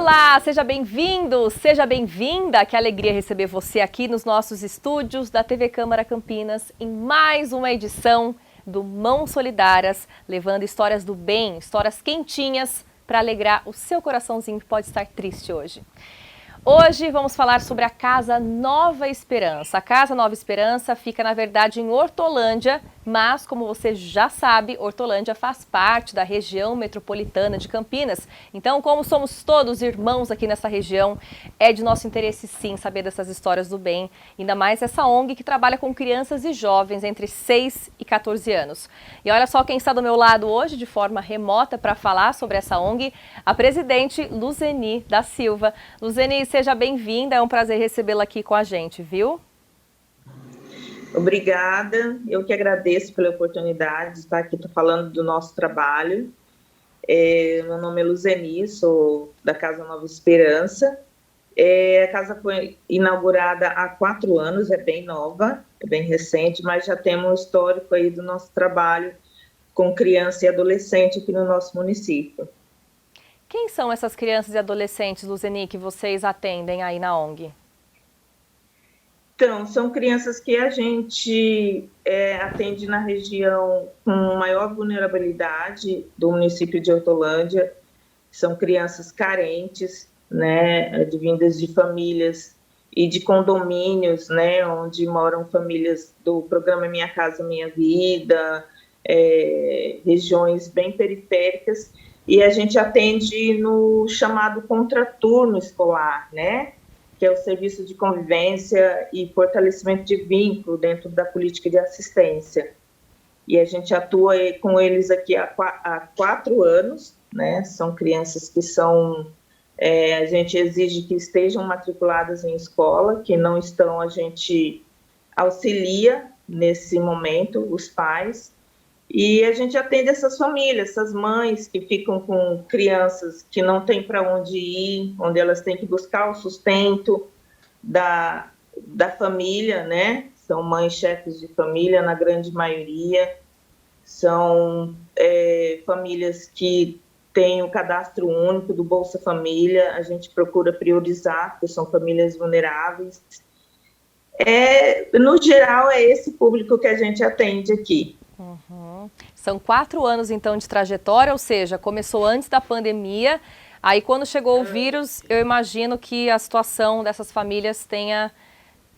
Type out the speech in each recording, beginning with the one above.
Olá, seja bem-vindo, seja bem-vinda. Que alegria receber você aqui nos nossos estúdios da TV Câmara Campinas em mais uma edição do Mãos Solidárias, levando histórias do bem, histórias quentinhas para alegrar o seu coraçãozinho que pode estar triste hoje. Hoje vamos falar sobre a Casa Nova Esperança. A Casa Nova Esperança fica, na verdade, em Hortolândia, mas, como você já sabe, Hortolândia faz parte da região metropolitana de Campinas. Então, como somos todos irmãos aqui nessa região, é de nosso interesse, sim, saber dessas histórias do bem. Ainda mais essa ONG que trabalha com crianças e jovens entre 6 e 14 anos. E olha só quem está do meu lado hoje, de forma remota, para falar sobre essa ONG, a presidente Luzeni da Silva. Luzeni, seja bem-vinda, é um prazer recebê-la aqui com a gente, viu? Obrigada, eu que agradeço pela oportunidade de estar aqui falando do nosso trabalho. Meu nome é Luzeni, sou da Casa Nova Esperança. A casa foi inaugurada há 4 anos, é bem nova, é bem recente, mas já temos um histórico aí do nosso trabalho com criança e adolescente aqui no nosso município. Quem são essas crianças e adolescentes, Luzeni, que vocês atendem aí na ONG? Então, são crianças que a gente atende na região com maior vulnerabilidade do município de Hortolândia. São crianças carentes, né, advindas de famílias e de condomínios, né, onde moram famílias do programa Minha Casa Minha Vida, regiões bem periféricas, e a gente atende no chamado contraturno escolar, né, que é o serviço de convivência e fortalecimento de vínculo dentro da política de assistência. E a gente atua com eles aqui há 4 anos, né? São crianças que a gente exige que estejam matriculadas em escola, que não estão, a gente auxilia nesse momento os pais. E a gente atende essas famílias, essas mães que ficam com crianças que não têm para onde ir, onde elas têm que buscar o sustento da família, né? São mães chefes de família, na grande maioria. São famílias que têm o cadastro único do Bolsa Família, a gente procura priorizar, porque são famílias vulneráveis. No geral, é esse público que a gente atende aqui. Uhum. São 4 anos, então, de trajetória, ou seja, começou antes da pandemia. Aí, quando chegou o vírus, eu imagino que a situação dessas famílias tenha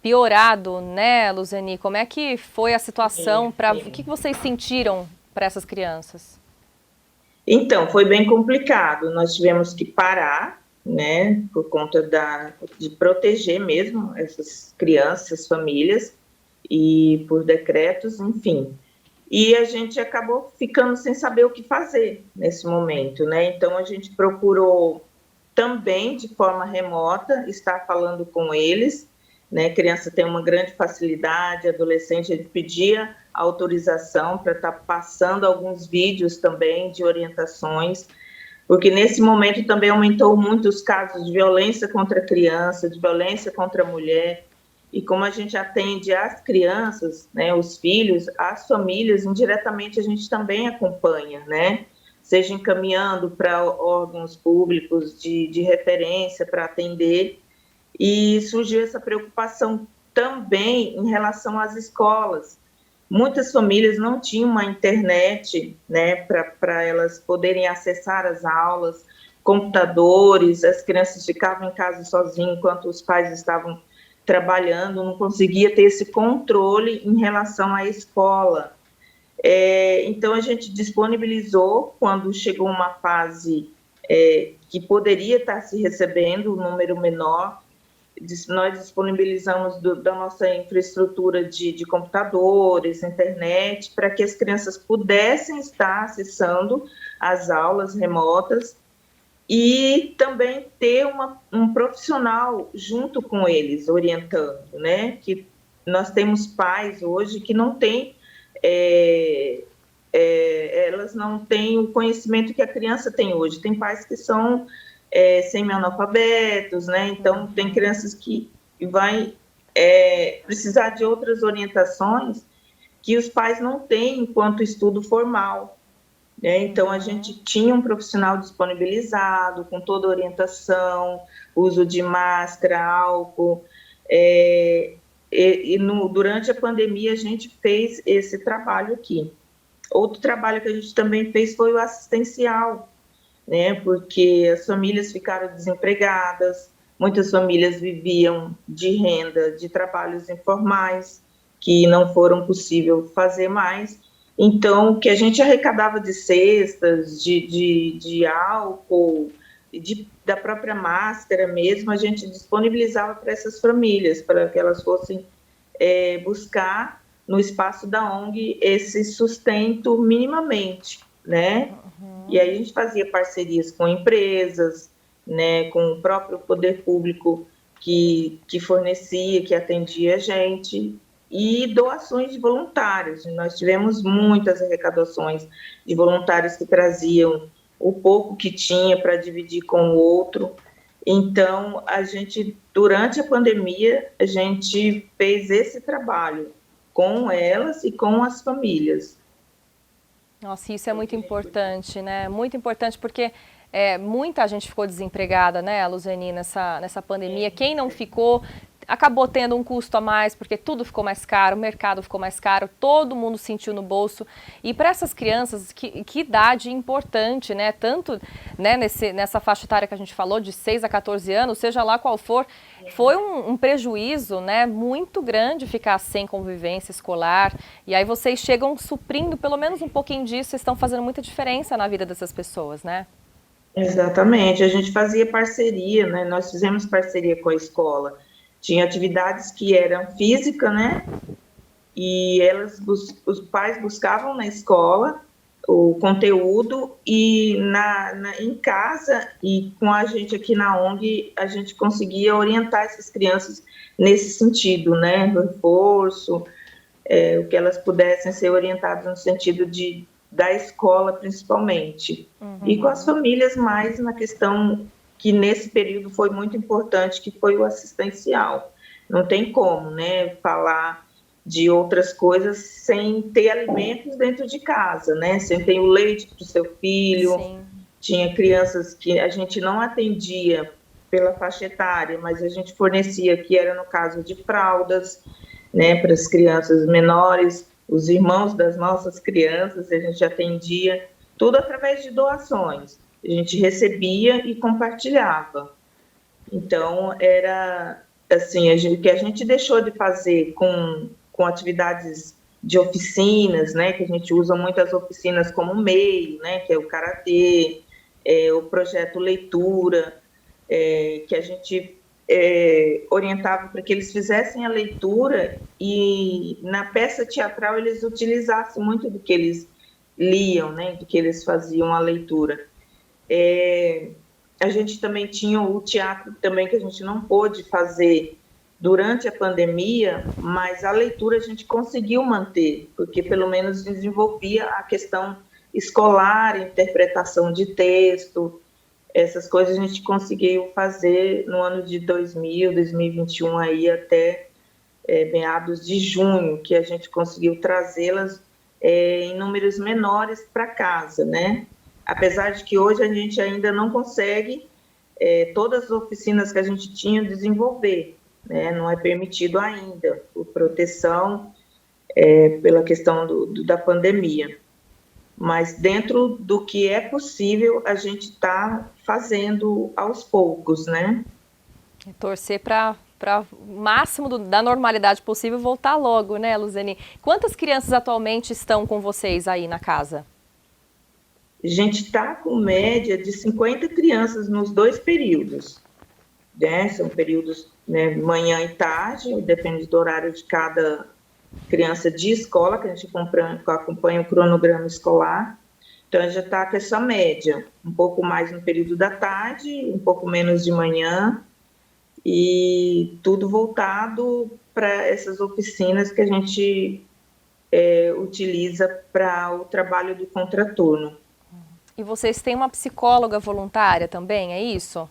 piorado, né, Luzeni? Como é que foi a situação? O que vocês sentiram para essas crianças? Então, foi bem complicado. Nós tivemos que parar, né, por conta de proteger mesmo essas crianças, essas famílias, e por decretos, enfim. E a gente acabou ficando sem saber o que fazer nesse momento, né? Então, a gente procurou também, de forma remota, estar falando com eles, né? A criança tem uma grande facilidade, adolescente, ele pedia autorização para estar passando alguns vídeos também de orientações, porque nesse momento também aumentou muito os casos de violência contra a criança, de violência contra a mulher. E como a gente atende as crianças, né, os filhos, as famílias, indiretamente a gente também acompanha, né? Seja encaminhando para órgãos públicos de referência para atender. E surgiu essa preocupação também em relação às escolas. Muitas famílias não tinham uma internet, né, para elas poderem acessar as aulas, computadores, as crianças ficavam em casa sozinhas enquanto os pais estavam trabalhando, não conseguia ter esse controle em relação à escola. Então, a gente disponibilizou, quando chegou uma fase que poderia estar se recebendo um número menor, nós disponibilizamos da nossa infraestrutura de computadores, internet, para que as crianças pudessem estar acessando as aulas remotas e também ter um profissional junto com eles, orientando, né? Que nós temos pais hoje que não têm, elas não têm o conhecimento que a criança tem hoje. Tem pais que são semi-analfabetos, né? Então, tem crianças que vai precisar de outras orientações que os pais não têm enquanto estudo formal. né? Então, a gente tinha um profissional disponibilizado, com toda a orientação, uso de máscara, álcool. é, Durante a pandemia, a gente fez esse trabalho aqui. Outro trabalho que a gente também fez foi o assistencial, né? Porque as famílias ficaram desempregadas, muitas famílias viviam de renda, de trabalhos informais, que não foram possível fazer mais. Então, o que a gente arrecadava de cestas, de álcool, da própria máscara mesmo, a gente disponibilizava para essas famílias, para que elas fossem buscar no espaço da ONG esse sustento minimamente, né? E aí a gente fazia parcerias com empresas, né, com o próprio poder público que fornecia, que atendia a gente, e doações de voluntários. Nós tivemos muitas arrecadações de voluntários que traziam o pouco que tinha para dividir com o outro. Então, a gente, durante a pandemia, a gente fez esse trabalho com elas e com as famílias. Nossa, isso é muito importante, né? Muito importante porque muita gente ficou desempregada, né, Luzeni, nessa pandemia. Quem não ficou acabou tendo um custo a mais, porque tudo ficou mais caro, o mercado ficou mais caro, todo mundo sentiu no bolso. E para essas crianças, que idade importante, né? Tanto, né, nessa faixa etária que a gente falou, de 6 a 14 anos, seja lá qual for, foi um prejuízo, né, muito grande ficar sem convivência escolar. E aí vocês chegam suprindo pelo menos um pouquinho disso, vocês estão fazendo muita diferença na vida dessas pessoas, né? Exatamente, a gente fazia parceria, né? Nós fizemos parceria com a escola. Tinha atividades que eram física, né? E os pais buscavam na escola o conteúdo e em casa e com a gente aqui na ONG a gente conseguia orientar essas crianças nesse sentido, né? No reforço, o que elas pudessem ser orientadas no sentido da escola, principalmente. E com as famílias mais na questão que nesse período foi muito importante, que foi o assistencial. Não tem como, né, falar de outras coisas sem ter alimentos dentro de casa, né? Sem ter o leite para o seu filho. Sim. Tinha crianças que a gente não atendia pela faixa etária, mas a gente fornecia, que era no caso de fraldas, né, para as crianças menores, os irmãos das nossas crianças, a gente atendia, tudo através de doações. A gente recebia e compartilhava. Então, era assim, o que a gente deixou de fazer com atividades de oficinas, né, que a gente usa muitas oficinas como meio, né, que é o karatê, o projeto leitura, que a gente orientava para que eles fizessem a leitura e na peça teatral eles utilizassem muito do que eles liam, né, do que eles faziam a leitura. A gente também tinha o teatro também que a gente não pôde fazer durante a pandemia, mas a leitura a gente conseguiu manter, porque pelo menos desenvolvia a questão escolar, interpretação de texto, essas coisas a gente conseguiu fazer no ano de 2021 aí até meados de junho, que a gente conseguiu trazê-las em números menores para casa, né? Apesar de que hoje a gente ainda não consegue todas as oficinas que a gente tinha desenvolver, né? Não é permitido ainda, por proteção, pela questão da pandemia. Mas dentro do que é possível, a gente está fazendo aos poucos, né? Torcer para o máximo da normalidade possível voltar logo, né, Luzeni? Quantas crianças atualmente estão com vocês aí na casa? A gente está com média de 50 crianças nos 2 períodos, né? São períodos, né, manhã e tarde, depende do horário de cada criança de escola, que a gente acompanha o cronograma escolar. Então, a gente já está com essa média, um pouco mais no período da tarde, um pouco menos de manhã, e tudo voltado para essas oficinas que a gente utiliza para o trabalho do contraturno. E vocês têm uma psicóloga voluntária também, é isso?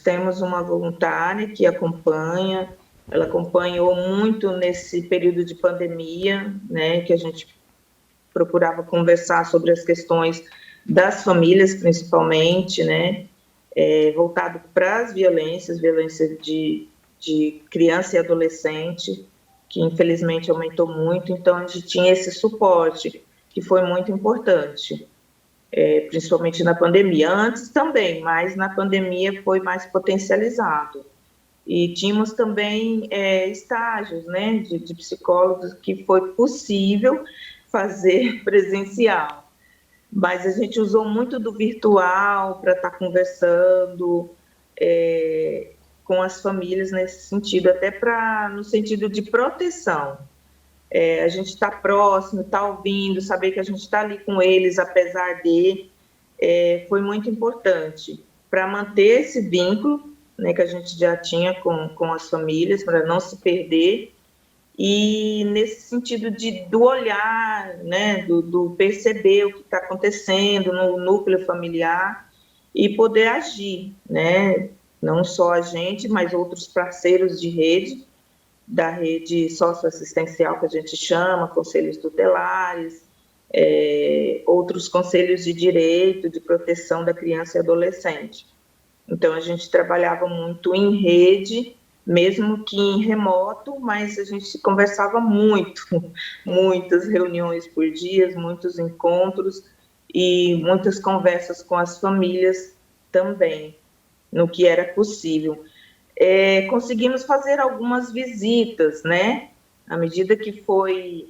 Temos uma voluntária que acompanha, ela acompanhou muito nesse período de pandemia, né, que a gente procurava conversar sobre as questões das famílias, principalmente, né, voltado para as violências, violência de criança e adolescente, que infelizmente aumentou muito, então a gente tinha esse suporte, que foi muito importante, principalmente na pandemia. Antes também, mas na pandemia foi mais potencializado. E tínhamos também estágios, né, de psicólogos que foi possível fazer presencial. Mas a gente usou muito do virtual para estar conversando com as famílias nesse sentido, até no sentido de proteção. A gente está próximo, está ouvindo, saber que a gente está ali com eles, apesar foi muito importante para manter esse vínculo, né, que a gente já tinha com as famílias, para não se perder, e nesse sentido do olhar, né, do perceber o que está acontecendo no núcleo familiar e poder agir, né, não só a gente, mas outros parceiros de rede, da rede socioassistencial que a gente chama, conselhos tutelares, outros conselhos de direito, de proteção da criança e adolescente. Então, a gente trabalhava muito em rede, mesmo que em remoto, mas a gente conversava muito, muitas reuniões por dia, muitos encontros e muitas conversas com as famílias também, no que era possível. Conseguimos fazer algumas visitas, né? À medida que foi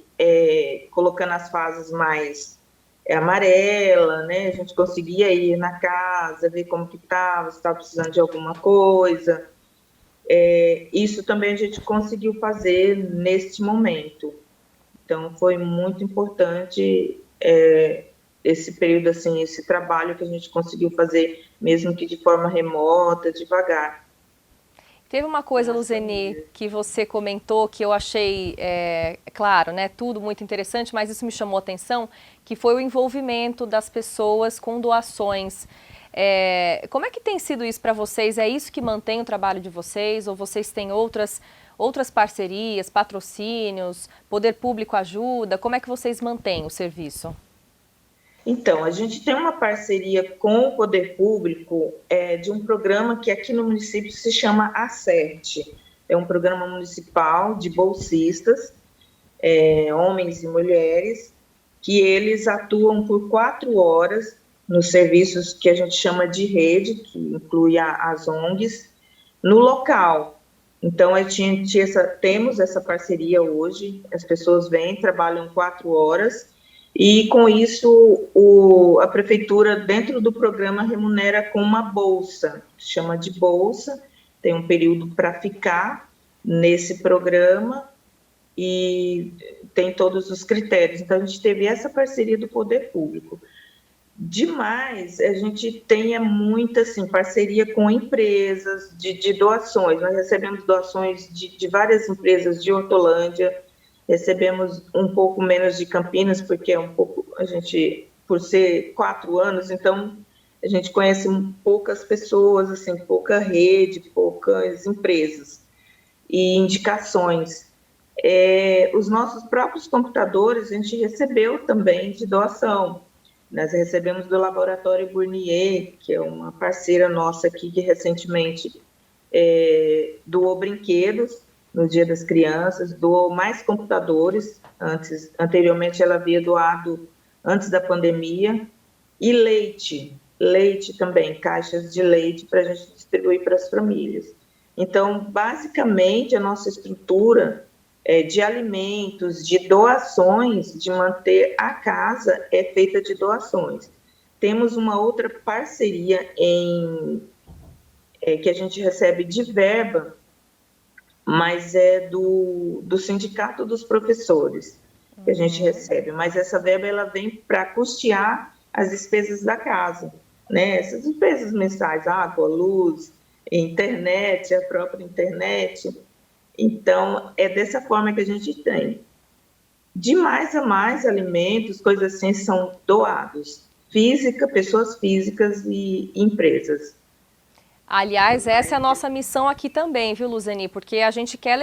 colocando as fases mais amarela, né? A gente conseguia ir na casa, ver como que estava, se estava precisando de alguma coisa. Isso também a gente conseguiu fazer neste momento. Então, foi muito importante esse período, assim, esse trabalho que a gente conseguiu fazer, mesmo que de forma remota, devagar. Teve uma coisa, Luzeni, que você comentou que eu achei, claro, né, tudo muito interessante, mas isso me chamou a atenção, que foi o envolvimento das pessoas com doações. Como é que tem sido isso para vocês? É isso que mantém o trabalho de vocês? Ou vocês têm outras parcerias, patrocínios, poder público ajuda? Como é que vocês mantêm o serviço? Então, a gente tem uma parceria com o poder público de um programa que aqui no município se chama Acerte. É um programa municipal de bolsistas, homens e mulheres, que eles atuam por 4 horas nos serviços que a gente chama de rede, que inclui as ONGs, no local. Então, temos essa parceria hoje, as pessoas vêm, trabalham 4 horas, e com isso a prefeitura, dentro do programa, remunera com uma bolsa, chama de bolsa, tem um período para ficar nesse programa e tem todos os critérios. Então, a gente teve essa parceria do poder público. Demais, a gente tem muita assim, parceria com empresas de doações. Nós recebemos doações de várias empresas de Hortolândia, recebemos um pouco menos de Campinas, porque a gente, por ser 4 anos, então a gente conhece poucas pessoas, assim, pouca rede, poucas empresas e indicações. Os nossos próprios computadores a gente recebeu também de doação. Nós recebemos do Laboratório Burnier, que é uma parceira nossa aqui, que recentemente doou brinquedos no Dia das Crianças, doou mais computadores, anteriormente ela havia doado antes da pandemia, e leite também, caixas de leite para a gente distribuir para as famílias. Então, basicamente, a nossa estrutura de alimentos, de doações, de manter a casa, é feita de doações. Temos uma outra parceria que a gente recebe de verba, mas é do Sindicato dos Professores que a gente recebe, mas essa verba ela vem para custear as despesas da casa, né? Essas despesas mensais, água, luz, internet, a própria internet. Então, é dessa forma que a gente tem. De mais a mais alimentos, coisas assim, são doados. Pessoas físicas e empresas. Aliás, essa é a nossa missão aqui também, viu, Luzeni? Porque a gente quer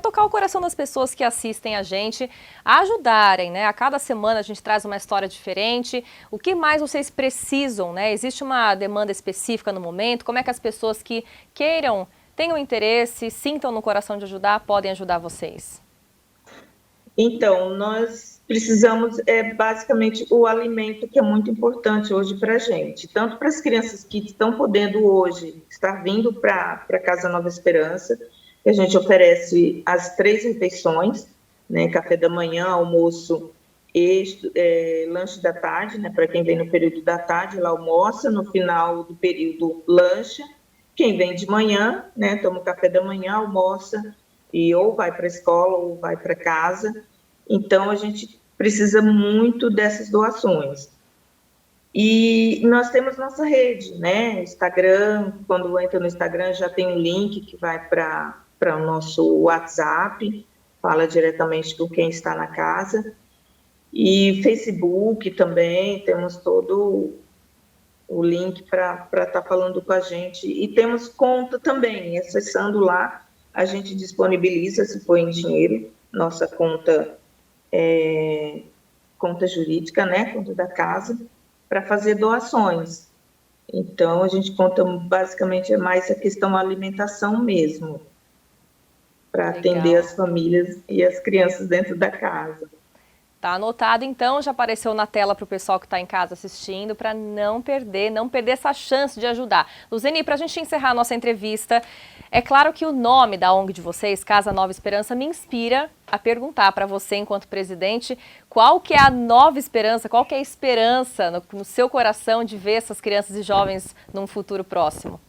tocar o coração das pessoas que assistem a gente a ajudarem, né? A cada semana a gente traz uma história diferente. O que mais vocês precisam, né? Existe uma demanda específica no momento? Como é que as pessoas que queiram, tenham interesse, sintam no coração de ajudar, podem ajudar vocês? Então, nós precisamos, basicamente, o alimento que é muito importante hoje para a gente, tanto para as crianças que estão podendo hoje estar vindo para a Casa Nova Esperança, que a gente oferece as 3 refeições, né, café da manhã, almoço e lanche da tarde, né, para quem vem no período da tarde, ela almoça, no final do período lancha, quem vem de manhã, né, toma o café da manhã, almoça, e ou vai para a escola ou vai para casa. Então, a gente precisa muito dessas doações. E nós temos nossa rede, né? Instagram, quando entra no Instagram já tem um link que vai para o nosso WhatsApp, fala diretamente com quem está na casa. E Facebook também, temos todo o link para estar falando com a gente. E temos conta também, acessando lá, a gente disponibiliza, se for em dinheiro, nossa conta jurídica, né, conta da casa, para fazer doações. Então, a gente conta basicamente mais a questão da alimentação mesmo, para atender as famílias e as crianças dentro da casa. Tá anotado, então, já apareceu na tela para o pessoal que está em casa assistindo, para não perder essa chance de ajudar. Luzeni, para a gente encerrar a nossa entrevista, é claro que o nome da ONG de vocês, Casa Nova Esperança, me inspira a perguntar para você, enquanto presidente, qual que é a nova esperança, qual que é a esperança no seu coração de ver essas crianças e jovens num futuro próximo?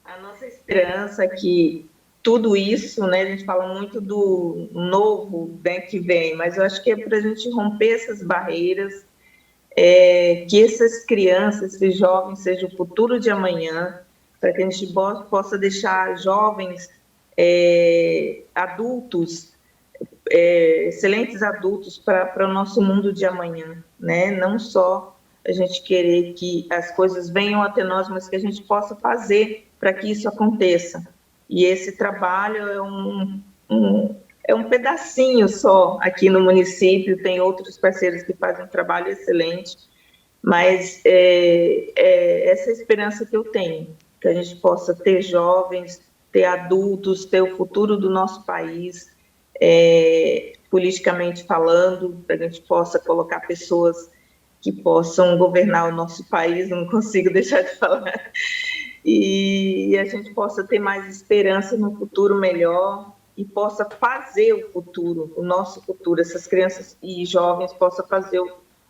A nossa esperança é que tudo isso, né, a gente fala muito do novo, né, que vem, mas eu acho que é para a gente romper essas barreiras, que essas crianças, esses jovens sejam o futuro de amanhã, para que a gente possa deixar jovens adultos, excelentes adultos para o nosso mundo de amanhã, né? Não só a gente querer que as coisas venham até nós, mas que a gente possa fazer para que isso aconteça. E esse trabalho é um pedacinho só aqui no município, tem outros parceiros que fazem um trabalho excelente, mas essa esperança que eu tenho, que a gente possa ter jovens, ter adultos, ter o futuro do nosso país, politicamente falando, para a gente possa colocar pessoas que possam governar o nosso país, não consigo deixar de falar, e a gente possa ter mais esperança no futuro melhor e possa fazer o futuro, o nosso futuro, essas crianças e jovens possam fazer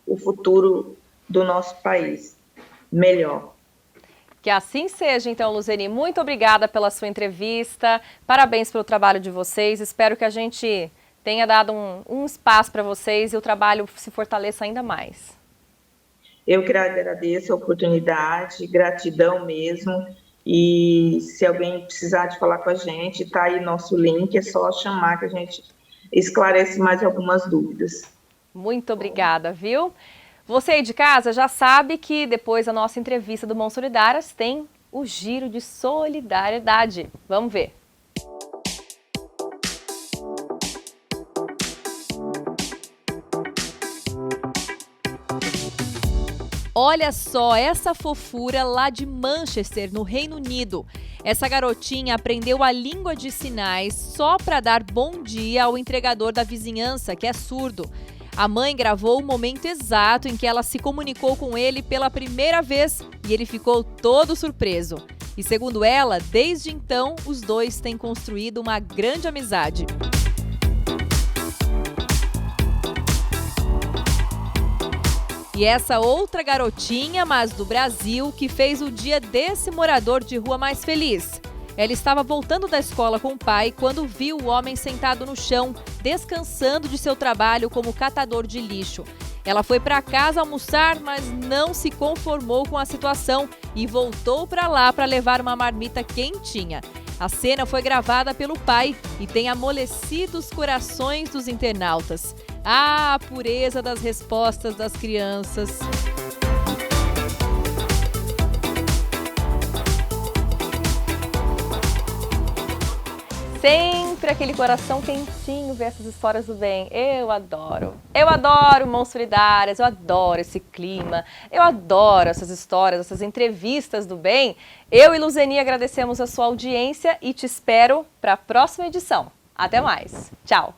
o futuro do nosso país melhor. Que assim seja, então, Luzeni. Muito obrigada pela sua entrevista, parabéns pelo trabalho de vocês, espero que a gente tenha dado um espaço para vocês e o trabalho se fortaleça ainda mais. Eu que agradeço a oportunidade, gratidão mesmo, e se alguém precisar de falar com a gente, está aí nosso link, é só chamar que a gente esclarece mais algumas dúvidas. Muito obrigada, viu? Você aí de casa já sabe que depois da nossa entrevista do Mãos Solidárias tem o Giro de Solidariedade. Vamos ver. Olha só essa fofura lá de Manchester, no Reino Unido. Essa garotinha aprendeu a língua de sinais só para dar bom dia ao entregador da vizinhança, que é surdo. A mãe gravou o momento exato em que ela se comunicou com ele pela primeira vez e ele ficou todo surpreso. E segundo ela, desde então, os dois têm construído uma grande amizade. E essa outra garotinha, mas do Brasil, que fez o dia desse morador de rua mais feliz. Ela estava voltando da escola com o pai quando viu o homem sentado no chão, descansando de seu trabalho como catador de lixo. Ela foi para casa almoçar, mas não se conformou com a situação e voltou para lá para levar uma marmita quentinha. A cena foi gravada pelo pai e tem amolecido os corações dos internautas. Ah, a pureza das respostas das crianças. Sempre aquele coração quentinho ver essas histórias do bem. Eu adoro Mãos Solidárias, eu adoro esse clima, eu adoro essas histórias, essas entrevistas do bem. Eu e Luzeni agradecemos a sua audiência e te espero para a próxima edição. Até mais. Tchau.